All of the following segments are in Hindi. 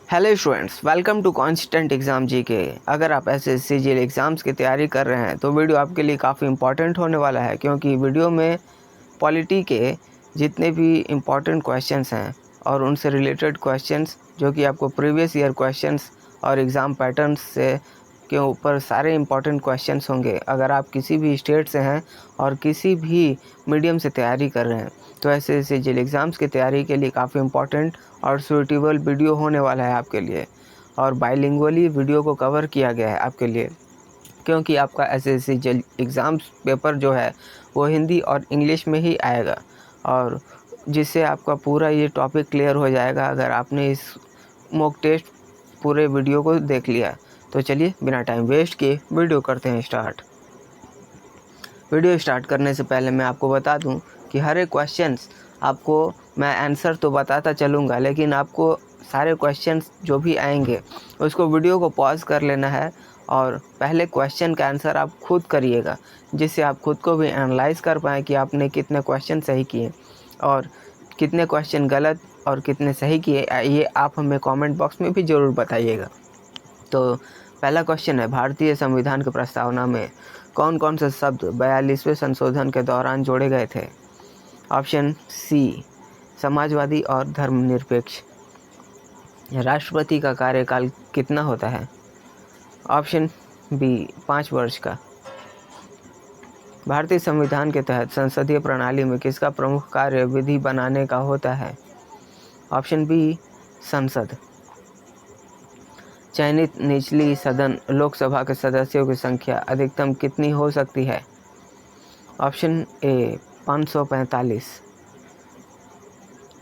Hello students, welcome to constant exam GK. अगर आप एसएससी जीएल एग्ज़ाम्स की तैयारी कर रहे हैं तो वीडियो आपके लिए काफ़ी इंपॉर्टेंट होने वाला है, क्योंकि वीडियो में पॉलिटी के जितने भी इम्पॉर्टेंट क्वेश्चंस हैं और उनसे रिलेटेड क्वेश्चंस जो कि आपको प्रीवियस ईयर क्वेश्चंस और एग्ज़ाम पैटर्न्स से के ऊपर सारे इम्पॉर्टेंट क्वेश्चंस होंगे। अगर आप किसी भी स्टेट से हैं और किसी भी मीडियम से तैयारी कर रहे हैं तो एसएससी जीएल एग्ज़ाम्स की तैयारी के लिए काफ़ी इम्पॉर्टेंट और सूटेबल वीडियो होने वाला है आपके लिए। और बाइलिंगुअली वीडियो को कवर किया गया है आपके लिए, क्योंकि आपका एसएससी जीएल एग्ज़ाम्स पेपर जो है वो हिंदी और इंग्लिश में ही आएगा, और जिससे आपका पूरा ये टॉपिक क्लियर हो जाएगा अगर आपने इस मॉक टेस्ट पूरे वीडियो को देख लिया। तो चलिए बिना टाइम वेस्ट किए वीडियो करते हैं स्टार्ट। वीडियो स्टार्ट करने से पहले मैं आपको बता दूं कि हर एक क्वेश्चंस आपको मैं आंसर तो बताता चलूँगा, लेकिन आपको सारे क्वेश्चंस जो भी आएंगे उसको वीडियो को पॉज कर लेना है और पहले क्वेश्चन का आंसर आप खुद करिएगा, जिससे आप खुद को भी एनालाइज कर पाएँ कि आपने कितने क्वेश्चन सही किए और कितने क्वेश्चन गलत और कितने सही किए। ये आप हमें कमेंट बॉक्स में भी ज़रूर बताइएगा। तो पहला क्वेश्चन है, भारतीय संविधान की प्रस्तावना में कौन कौन से शब्द 42वें संशोधन के दौरान जोड़े गए थे? ऑप्शन सी, समाजवादी और धर्मनिरपेक्ष। राष्ट्रपति का कार्यकाल कितना होता है? ऑप्शन बी, 5 वर्ष का। भारतीय संविधान के तहत संसदीय प्रणाली में किसका प्रमुख कार्य विधि बनाने का होता है? ऑप्शन बी, संसद। चयनित निचली सदन लोकसभा के सदस्यों की संख्या अधिकतम कितनी हो सकती है? Option A, 545।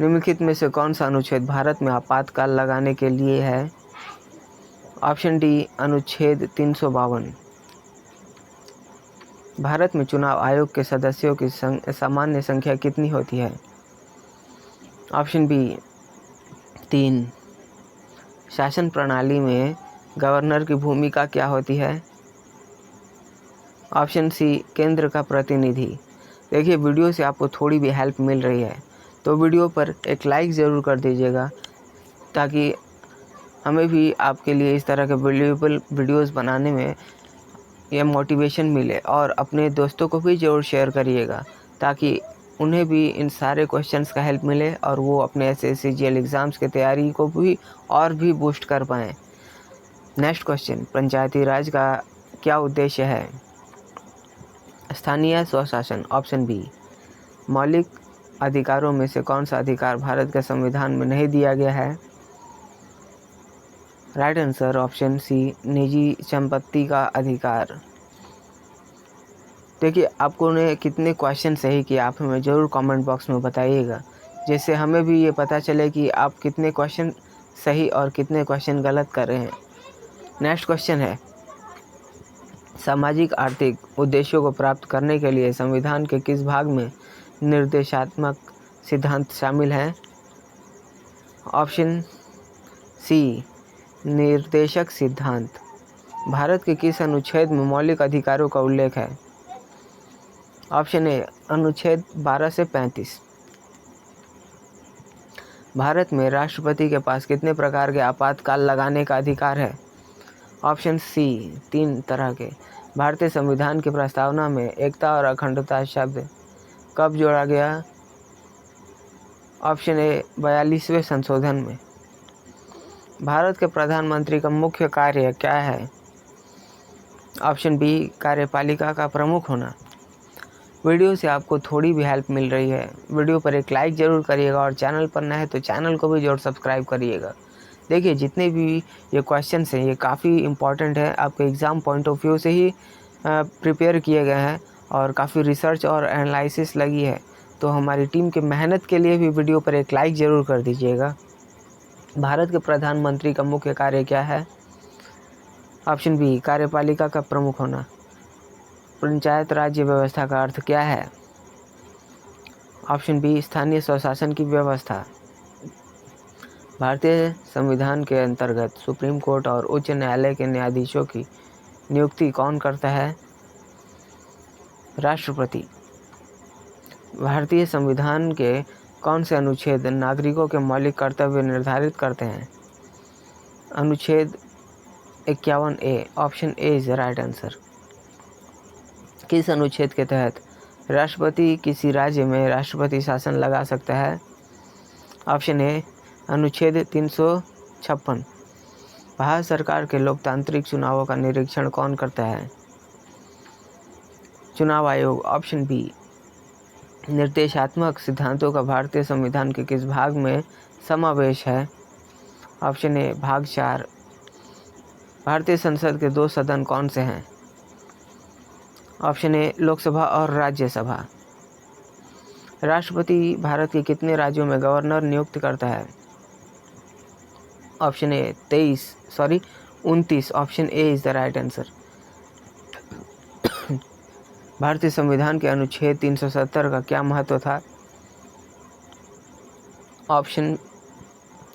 निम्नलिखित में से कौन सा अनुच्छेद भारत में आपातकाल लगाने के लिए है? ऑप्शन डी, अनुच्छेद 352। भारत में चुनाव आयोग के सदस्यों की सामान्य संख्या कितनी होती है? Option B, 3। शासन प्रणाली में गवर्नर की भूमिका क्या होती है? ऑप्शन सी, केंद्र का प्रतिनिधि। देखिए, वीडियो से आपको थोड़ी भी हेल्प मिल रही है तो वीडियो पर एक लाइक ज़रूर कर दीजिएगा, ताकि हमें भी आपके लिए इस तरह के वैल्यूएबल वीडियोस बनाने में यह मोटिवेशन मिले। और अपने दोस्तों को भी ज़रूर शेयर करिएगा ताकि उन्हें भी इन सारे क्वेश्चंस का हेल्प मिले और वो अपने एसएससी जीएल एग्ज़ाम्स की तैयारी को भी और भी बूस्ट कर पाएँ। नेक्स्ट क्वेश्चन, पंचायती राज का क्या उद्देश्य है? स्थानीय स्वशासन। Option B. मौलिक अधिकारों में से कौन सा अधिकार भारत के संविधान में नहीं दिया गया है? राइट आंसर ऑप्शन सी, निजी संपत्ति का अधिकार। देखिए, आपको ने कितने क्वेश्चन सही किए आप हमें ज़रूर कमेंट बॉक्स में बताइएगा, जिससे हमें भी ये पता चले कि आप कितने क्वेश्चन सही और कितने क्वेश्चन गलत कर रहे हैं। नेक्स्ट क्वेश्चन है, सामाजिक आर्थिक उद्देश्यों को प्राप्त करने के लिए संविधान के किस भाग में निर्देशात्मक सिद्धांत शामिल हैं? ऑप्शन सी, निर्देशक सिद्धांत। भारत के किस अनुच्छेद में मौलिक अधिकारों का उल्लेख है? ऑप्शन ए, अनुच्छेद 12 से 35। भारत में राष्ट्रपति के पास कितने प्रकार के आपातकाल लगाने का अधिकार है? ऑप्शन सी, 3 तरह के। भारतीय संविधान की प्रस्तावना में एकता और अखंडता शब्द कब जोड़ा गया? ऑप्शन ए, 42वें संशोधन में। भारत के प्रधानमंत्री का मुख्य कार्य क्या है? ऑप्शन बी, कार्यपालिका का प्रमुख होना। वीडियो से आपको थोड़ी भी हेल्प मिल रही है, वीडियो पर एक लाइक ज़रूर करिएगा और चैनल पर नए हैं तो चैनल को भी ज़रूर सब्सक्राइब करिएगा। देखिए, जितने भी ये क्वेश्चंस हैं ये काफ़ी इंपॉर्टेंट है, आपके एग्ज़ाम पॉइंट ऑफ व्यू से ही प्रिपेयर किए गए हैं और काफ़ी रिसर्च और एनालिसिस लगी है। तो हमारी टीम की मेहनत के लिए भी वीडियो पर एक लाइक ज़रूर कर दीजिएगा। भारत के प्रधानमंत्री का मुख्य कार्य क्या है? ऑप्शन बी, कार्यपालिका का प्रमुख होना। पंचायत राज्य व्यवस्था का अर्थ क्या है? ऑप्शन बी, स्थानीय स्वशासन की व्यवस्था। भारतीय संविधान के अंतर्गत सुप्रीम कोर्ट और उच्च न्यायालय के न्यायाधीशों की नियुक्ति कौन करता है? राष्ट्रपति। भारतीय संविधान के कौन से अनुच्छेद नागरिकों के मौलिक कर्तव्य निर्धारित करते हैं? अनुच्छेद 51A option A is the right answer. किस अनुच्छेद के तहत राष्ट्रपति किसी राज्य में राष्ट्रपति शासन लगा सकता है? ऑप्शन ए अनुच्छेद 356। भारत सरकार के लोकतांत्रिक चुनावों का निरीक्षण कौन करता है? चुनाव आयोग। ऑप्शन बी निर्देशात्मक सिद्धांतों का भारतीय संविधान के किस भाग में समावेश है? ऑप्शन ए भाग 4। भारतीय संसद के 2 सदन कौन से हैं? ऑप्शन ए लोकसभा और राज्यसभा। राष्ट्रपति भारत के कितने राज्यों में गवर्नर नियुक्त करता है? Option A 29। Option A is the right answer. भारतीय संविधान के अनुच्छेद 370 का क्या महत्व था? ऑप्शन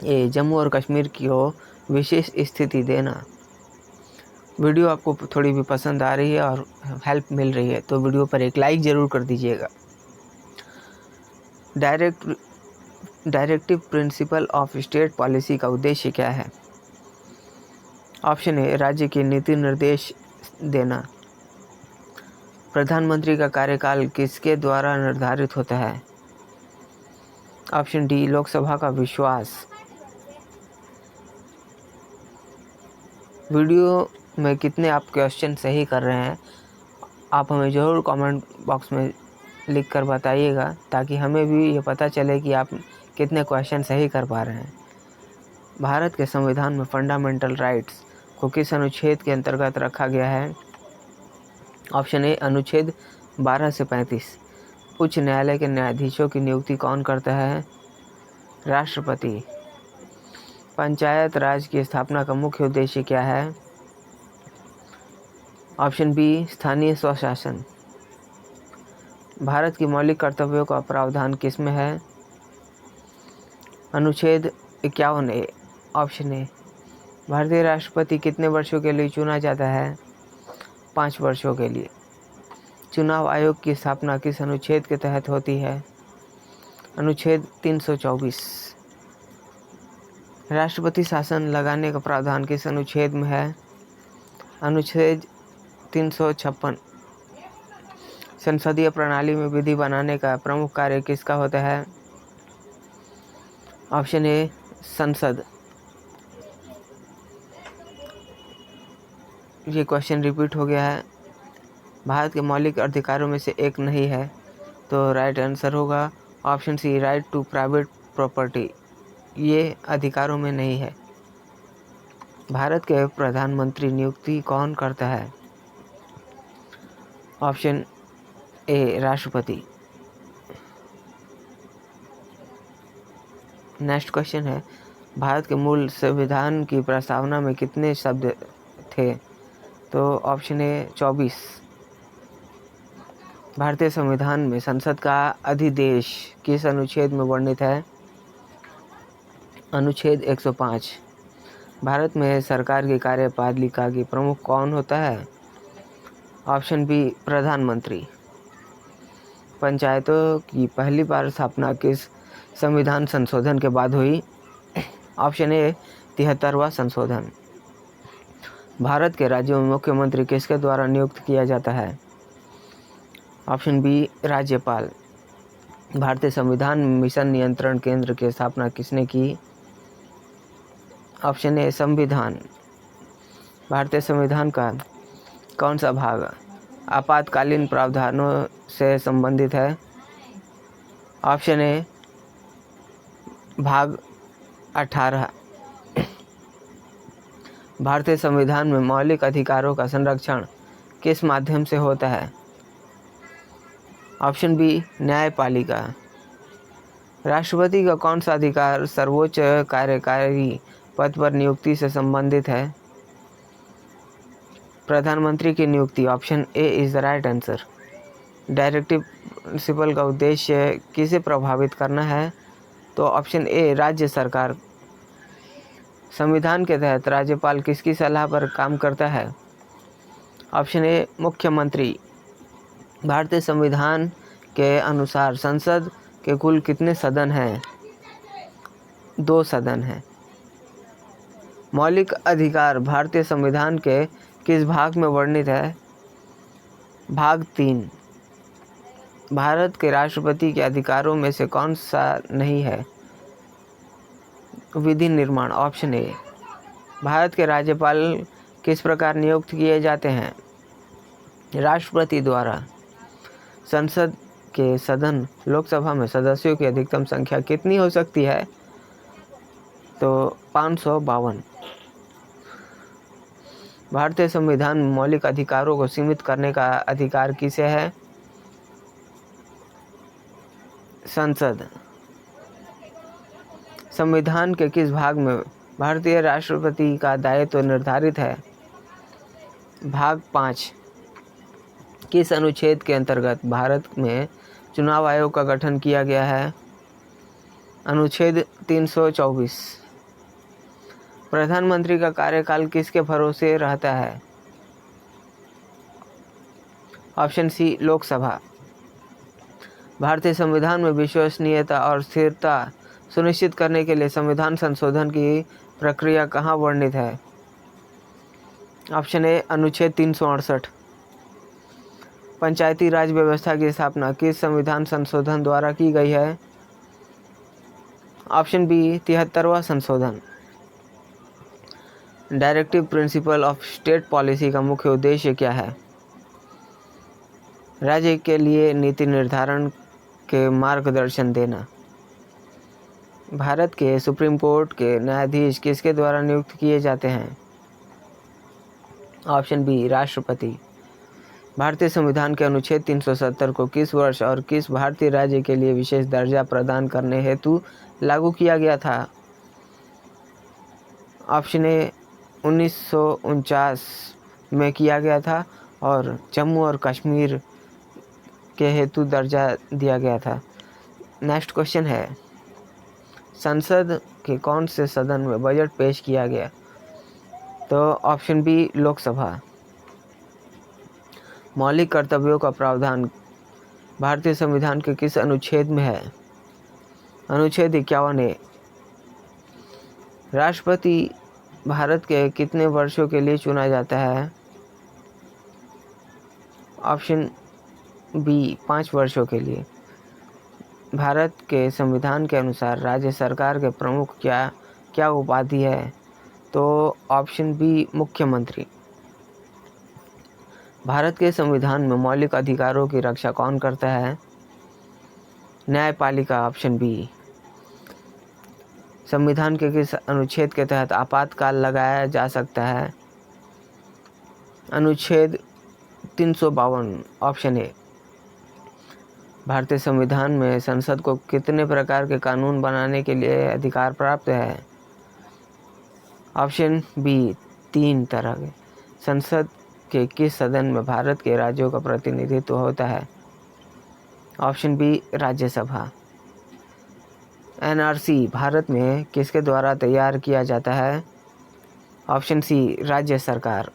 ए जम्मू और कश्मीर को विशेष स्थिति देना। वीडियो आपको थोड़ी भी पसंद आ रही है और हेल्प मिल रही है तो वीडियो पर एक लाइक ज़रूर कर दीजिएगा। Directive principle of state policy का उद्देश्य क्या है? ऑप्शन ए राज्य की नीति निर्देश देना। प्रधानमंत्री का कार्यकाल किसके द्वारा निर्धारित होता है? ऑप्शन डी लोकसभा का विश्वास। वीडियो में कितने आप क्वेश्चन सही कर रहे हैं आप हमें ज़रूर कमेंट बॉक्स में लिख कर बताइएगा ताकि हमें भी ये पता चले कि आप कितने क्वेश्चन सही कर पा रहे हैं। भारत के संविधान में फंडामेंटल राइट्स को किस अनुच्छेद के अंतर्गत रखा गया है? ऑप्शन ए अनुच्छेद 12 से 35। उच्च न्यायालय के न्यायाधीशों की नियुक्ति कौन करता है? राष्ट्रपति। पंचायत राज की स्थापना का मुख्य उद्देश्य क्या है? ऑप्शन बी स्थानीय स्वशासन। भारत की मौलिक कर्तव्यों का प्रावधान किस में है? अनुच्छेद 51A। Option A. भारतीय राष्ट्रपति कितने वर्षों के लिए चुना जाता है? 5 वर्षों के लिए। चुनाव आयोग की स्थापना किस अनुच्छेद के तहत होती है? अनुच्छेद 324। राष्ट्रपति शासन लगाने का प्रावधान किस अनुच्छेद में है? अनुच्छेद 356। संसदीय प्रणाली में विधि बनाने का प्रमुख कार्य किसका होता है? ऑप्शन ए संसद। ये क्वेश्चन रिपीट हो गया है। भारत के मौलिक अधिकारों में से एक नहीं है तो राइट आंसर होगा option C right to private property. ये अधिकारों में नहीं है। भारत के प्रधानमंत्री नियुक्ति कौन करता है? ऑप्शन ए राष्ट्रपति। नेक्स्ट क्वेश्चन है भारत के मूल संविधान की प्रस्तावना में कितने शब्द थे? तो ऑप्शन ए 24। भारतीय संविधान में संसद का अधिदेश किस अनुच्छेद में वर्णित है? अनुच्छेद 105। भारत में सरकार की कार्यपालिका की प्रमुख कौन होता है? ऑप्शन बी प्रधानमंत्री। पंचायतों की पहली बार स्थापना किस संविधान संशोधन के बाद हुई? ऑप्शन ए 73वां संशोधन। भारत के राज्यों में मुख्यमंत्री किसके द्वारा नियुक्त किया जाता है? ऑप्शन बी राज्यपाल। भारतीय संविधान मिशन नियंत्रण केंद्र की स्थापना किसने की? ऑप्शन ए संविधान। भारतीय संविधान का कौन सा भाग आपातकालीन प्रावधानों से संबंधित है? ऑप्शन ए भाग 18। भारतीय संविधान में मौलिक अधिकारों का संरक्षण किस माध्यम से होता है? ऑप्शन बी न्यायपालिका। राष्ट्रपति का कौन सा अधिकार सर्वोच्च कार्यकारी पद पर नियुक्ति से संबंधित है? प्रधानमंत्री की नियुक्ति। Option A is the right answer. Directive principle का उद्देश्य किसे प्रभावित करना है? तो ऑप्शन ए राज्य सरकार। संविधान के तहत राज्यपाल किसकी सलाह पर काम करता है? ऑप्शन ए मुख्यमंत्री। भारतीय संविधान के अनुसार संसद के कुल कितने सदन हैं? 2 सदन हैं। मौलिक अधिकार भारतीय संविधान के किस भाग में वर्णित है? भाग 3। भारत के राष्ट्रपति के अधिकारों में से कौन सा नहीं है? विधि निर्माण। Option A. भारत के राज्यपाल किस प्रकार नियुक्त किए जाते हैं? राष्ट्रपति द्वारा। संसद के सदन लोकसभा में सदस्यों की अधिकतम संख्या कितनी हो सकती है? तो 552। भारतीय संविधान में मौलिक अधिकारों को सीमित करने का अधिकार किसे है? संसद। संविधान के किस भाग में भारतीय राष्ट्रपति का दायित्व निर्धारित है? भाग 5। किस अनुच्छेद के अंतर्गत भारत में चुनाव आयोग का गठन किया गया है? अनुच्छेद 324। प्रधानमंत्री का कार्यकाल किसके भरोसे रहता है? Option C, Lok Sabha. भारतीय संविधान में विश्वसनीयता और स्थिरता सुनिश्चित करने के लिए संविधान संशोधन की प्रक्रिया कहाँ वर्णित है? ऑप्शन ए, अनुच्छेद 368। पंचायती राज व्यवस्था की स्थापना किस संविधान संशोधन द्वारा की गई है? ऑप्शन बी, 73वां संशोधन। Directive principle of state policy का मुख्य उद्देश्य क्या है? राज्य के लिए नीति निर्धारण के मार्गदर्शन देना। भारत के सुप्रीम कोर्ट के न्यायाधीश किसके द्वारा नियुक्त किए जाते हैं? ऑप्शन बी, राष्ट्रपति। भारतीय संविधान के अनुच्छेद 370 को किस वर्ष और किस भारतीय राज्य के लिए विशेष दर्जा प्रदान करने हेतु लागू किया गया था? ऑप्शन ए, 1949 में किया गया था और जम्मू और कश्मीर के हेतु दर्जा दिया गया था। नेक्स्ट क्वेश्चन है, संसद के कौन से सदन में बजट पेश किया गया? तो ऑप्शन बी, लोकसभा। मौलिक कर्तव्यों का प्रावधान भारतीय संविधान के किस अनुच्छेद में है? अनुच्छेद 51A। राष्ट्रपति भारत के कितने वर्षों के लिए चुना जाता है? ऑप्शन बी, 5 वर्षों के लिए। भारत के संविधान के अनुसार राज्य सरकार के प्रमुख क्या उपाधि है? तो ऑप्शन बी, मुख्यमंत्री। भारत के संविधान में मौलिक अधिकारों की रक्षा कौन करता है? न्यायपालिका। Option B. संविधान के किस अनुच्छेद के तहत आपातकाल लगाया जा सकता है? अनुच्छेद 352। Option A. भारतीय संविधान में संसद को कितने प्रकार के कानून बनाने के लिए अधिकार प्राप्त है? ऑप्शन बी, 3 तरह के। संसद के किस सदन में भारत के राज्यों का प्रतिनिधित्व होता है? Option B, Rajya Sabha. NRC Bharat में किसके द्वारा तैयार किया जाता है? ऑप्शन सी, राज्य सरकार।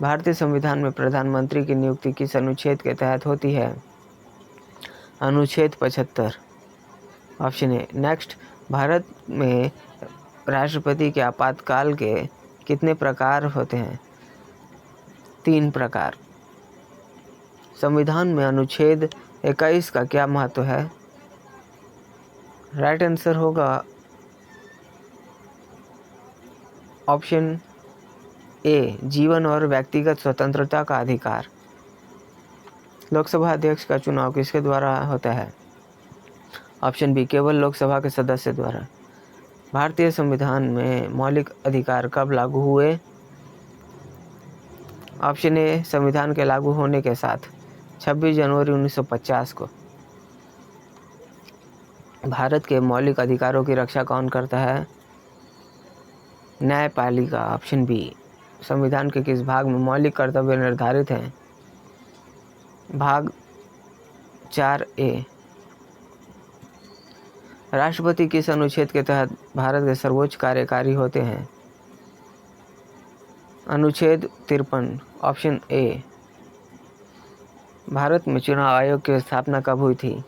भारतीय संविधान में प्रधानमंत्री की नियुक्ति किस अनुच्छेद के तहत होती है? अनुच्छेद 75। Option A. नेक्स्ट, भारत में राष्ट्रपति के आपातकाल के कितने प्रकार होते हैं? 3 प्रकार। संविधान में अनुच्छेद 21 का क्या महत्व है? राइट आंसर होगा ऑप्शन ए, जीवन और व्यक्तिगत स्वतंत्रता का अधिकार। लोकसभा अध्यक्ष का चुनाव किसके द्वारा होता है? ऑप्शन बी, केवल लोकसभा के सदस्य द्वारा। भारतीय संविधान में मौलिक अधिकार कब लागू हुए? ऑप्शन ए, संविधान के लागू होने के साथ 26 जनवरी 1950 को। भारत के मौलिक अधिकारों की रक्षा कौन करता है? न्यायपालिका। Option B. संविधान के किस भाग में मौलिक कर्तव्य निर्धारित हैं? भाग 4A। राष्ट्रपति किस अनुच्छेद के तहत भारत के सर्वोच्च कार्यकारी होते हैं? अनुच्छेद 53। Option A. भारत में चुनाव आयोग की स्थापना कब हुई थी?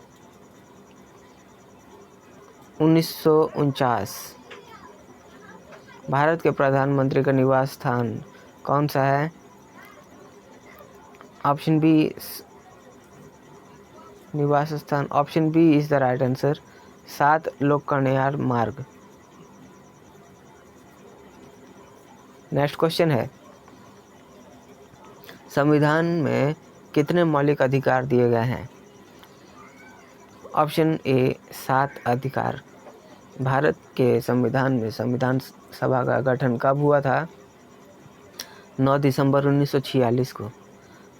1949। भारत के प्रधानमंत्री का निवास स्थान कौन सा है? ऑप्शन बी निवास स्थान, option B is the right answer, 7 Lok कल्याण मार्ग। नेक्स्ट क्वेश्चन है, संविधान में कितने मौलिक अधिकार दिए गए हैं? ऑप्शन ए 7 अधिकार। भारत के संविधान में संविधान सभा का गठन कब हुआ था? 9 दिसंबर 1946 को।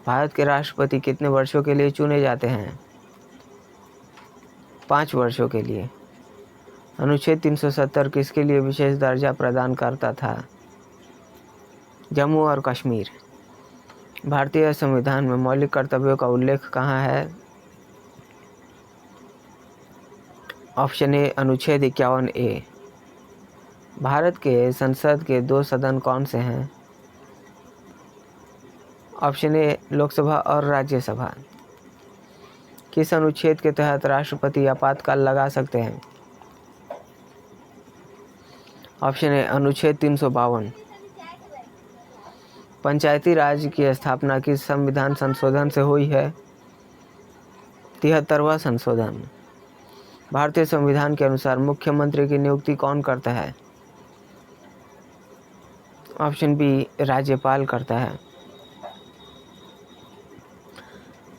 भारत के राष्ट्रपति कितने वर्षों के लिए चुने जाते हैं? 5 वर्षों के लिए। अनुच्छेद 370 किसके लिए विशेष दर्जा प्रदान करता था? जम्मू और कश्मीर। भारतीय संविधान में मौलिक कर्तव्यों का उल्लेख कहाँ है? ऑप्शन ए अनुच्छेद 51 ए। भारत के संसद के 2 सदन कौन से हैं? ऑप्शन ए लोकसभा और राज्यसभा। किस अनुच्छेद के तहत राष्ट्रपति आपातकाल लगा सकते हैं? ऑप्शन ए अनुच्छेद 352। पंचायती राज की स्थापना किस संविधान संशोधन से हुई है? 73वां संशोधन। भारतीय संविधान के अनुसार मुख्यमंत्री की नियुक्ति कौन करता है? ऑप्शन बी राज्यपाल करता है।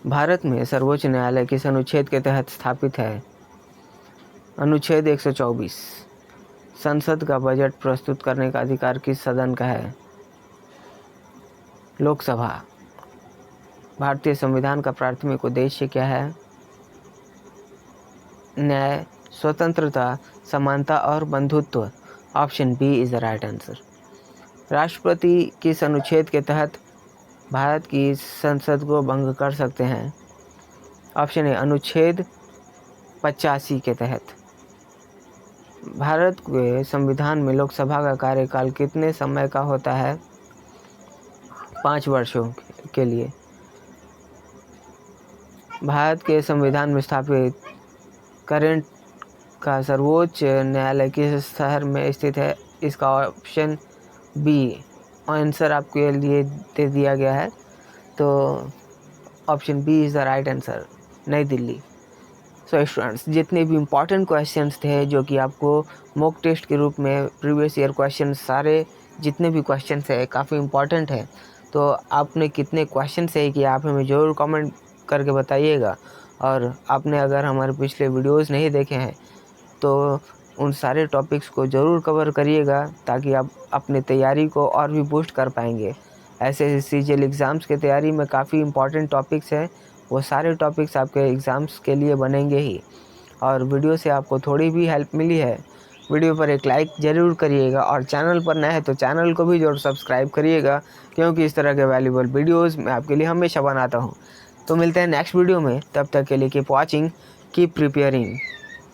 भारत में सर्वोच्च न्यायालय किस अनुच्छेद के तहत स्थापित है? अनुच्छेद 124। संसद का बजट प्रस्तुत करने का अधिकार किस सदन का है? लोकसभा। भारतीय संविधान का प्राथमिक उद्देश्य क्या है? न्याय, स्वतंत्रता, समानता और बंधुत्व। Option B is the right answer. राष्ट्रपति किस अनुच्छेद के तहत भारत की संसद को भंग कर सकते हैं? ऑप्शन ए अनुच्छेद 85 के तहत। भारत के संविधान में लोकसभा का कार्यकाल कितने समय का होता है? 5 वर्षों के लिए। भारत के संविधान में स्थापित करंट का सर्वोच्च न्यायालय किस शहर में स्थित है? इसका ऑप्शन बी आंसर आपके लिए दे दिया गया है, तो option B is the right answer, New Delhi. So students, जितने भी इम्पॉर्टेंट क्वेश्चंस थे जो कि आपको मॉक टेस्ट के रूप में प्रीवियस ईयर क्वेश्चन, सारे जितने भी क्वेश्चंस है काफ़ी इम्पॉर्टेंट है, तो आपने कितने क्वेश्चन सही किया आप हमें ज़रूर कमेंट करके बताइएगा। और आपने अगर हमारे पिछले वीडियोस नहीं देखे हैं तो उन सारे टॉपिक्स को ज़रूर कवर करिएगा, ताकि आप अपनी तैयारी को और भी बूस्ट कर पाएंगे। ऐसे सीजीएल एग्ज़ाम्स की तैयारी में काफ़ी इम्पॉर्टेंट टॉपिक्स हैं, वो सारे टॉपिक्स आपके एग्ज़ाम्स के लिए बनेंगे ही। और वीडियो से आपको थोड़ी भी हेल्प मिली है, वीडियो पर एक लाइक ज़रूर करिएगा, और चैनल पर नए हैं तो चैनल को भी ज़रूर सब्सक्राइब करिएगा, क्योंकि इस तरह के वैल्यूबल वीडियोज़ मैं आपके लिए हमेशा बनाता हूँ। तो मिलते हैं नेक्स्ट वीडियो में, तब तक के लिए कीप वॉचिंग, कीप प्रिपेयरिंग।